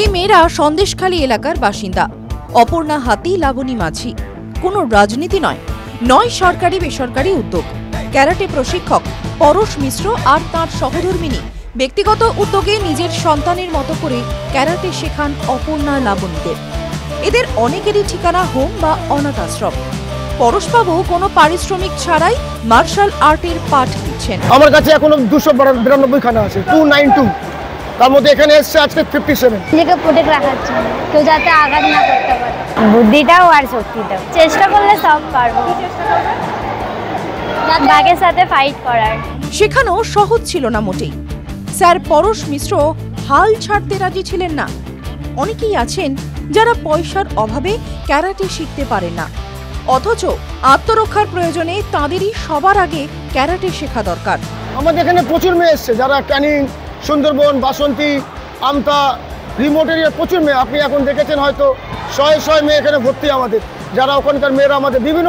এই মেয়েরা সন্দেশখালী এলাকার বাসিন্দা। অপর্ণা হাতি, লাবণী মাঝি। কোনো রাজনীতি নয়, নয় সরকারি বেসরকারি উদ্যোগ। ক্যারাটে প্রশিক্ষক পরশ মিশ্র আর তাঁর সহধর্মিনী ব্যক্তিগত উদ্যোগে নিজের সন্তানের মতো করে ক্যারাটে শেখান অপর্ণা, লাবণীদের। এদের অনেকেরই ঠিকানা হোম বা অনাথ আশ্রম। পরশবাবু কোনো পারিশ্রমিক ছাড়াই মার্শাল আর্টের পাঠ দিচ্ছেন। আমার কাছে এখনো 292 খানা আছে, 292। তার মধ্যে এখানে এসছে আজকে 57। নিজেকে প্রোটেক্ট রাখার জন্য, কেউ যাতে আঘাত না করতে পারে। বুদ্ধিটাও আর শক্তিটাও চেষ্টা করলে সব পারবো। বাঘের সাথে ফাইট করার। শেখানো সহজ ছিল না মোটেই। স্যার পরশ মিশ্র হাল ছাড়তে রাজি ছিলেন না। অনেকেই আছেন যারা পয়সার অভাবে ক্যারাটে শিখতে পারেন না, অথচ আত্মরক্ষার প্রয়োজনে তাঁদেরই সবার আগে ক্যারাটে শেখা দরকার। আমাদের এখানে প্রচুর মেয়ে এসছে, যারা ক্যানিং, সুন্দরবন, বাসন্তী, আমতা, রিমোট এরিয়ার প্রচুর মেয়ে। আপনি এখন দেখেছেন হয়তো শয়ে মেয়ে এখানে ভর্তি আমাদের, যারা ওখানকার মেয়েরা আমাদের বিভিন্ন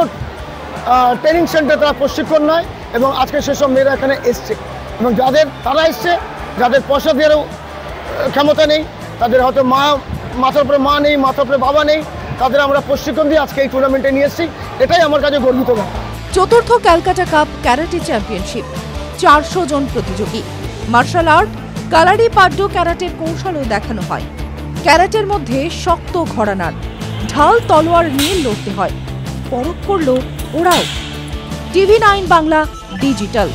ট্রেনিং সেন্টারে তারা প্রশিক্ষণ নেয় এবং আজকে সেসব মেয়েরা এখানে এসছে। এবং তারা এসছে যাদের পয়সা দেওয়ারও ক্ষমতা নেই, তাদের হয়তো মাথার উপরে মা নেই, মাথার উপরে বাবা নেই, তাদের আমরা প্রশিক্ষণ দিয়ে আজকে এই টুর্নামেন্টে নিয়ে এসেছি। এটাই আমার কাছে গর্বিত ব্যাপার। চতুর্থ ক্যালকাটা কাপ ক্যারাটে চ্যাম্পিয়নশিপ, 400 জন প্রতিযোগী। মার্শাল আর্ট, কালারি পাড্ডো ক্যারাটের কৌশলও দেখানো হয়। ক্যারাটের মধ্যে শক্ত ঘরানার, ঢাল তলোয়ার নিয়ে লড়তে হয়। পরখ করল ওরাও। TV9 Bangla digital.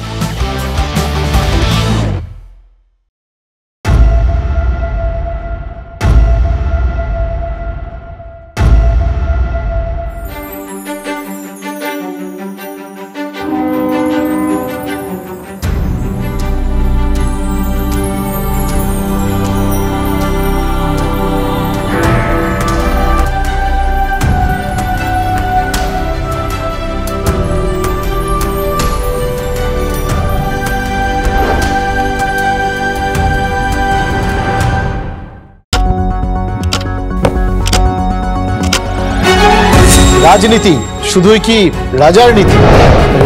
রাজনীতি শুধুই কি রাজার নীতি?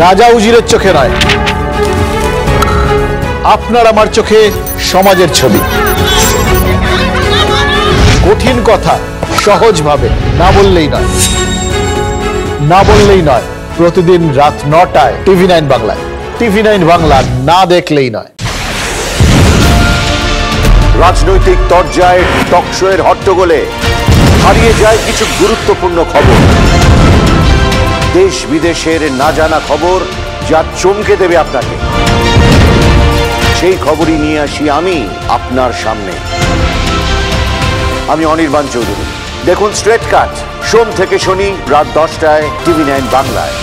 রাজা উজিরের চোখে নয়, আপনার আমার চোখে সমাজের ছবি। কঠিন কথা সহজভাবে না বললেই নয়। প্রতিদিন রাত 9টায় TV9 বাংলায়। TV9 বাংলা না দেখলেই নয়। রাজনৈতিক তরজায় টকশোয়ের হট্টগোলে হারিয়ে যায় কিছু গুরুত্বপূর্ণ খবর, দেশ বিদেশের না জানা খবর যা চমকে দেবে আপনাকে। সেই খবরই নিয়ে আসি আমি আপনার সামনে। আমি অনির্বাণ চৌধুরী। দেখুন স্ট্রেট কাট, সোম থেকে শনি রাত 10টায় TV9 বাংলায়।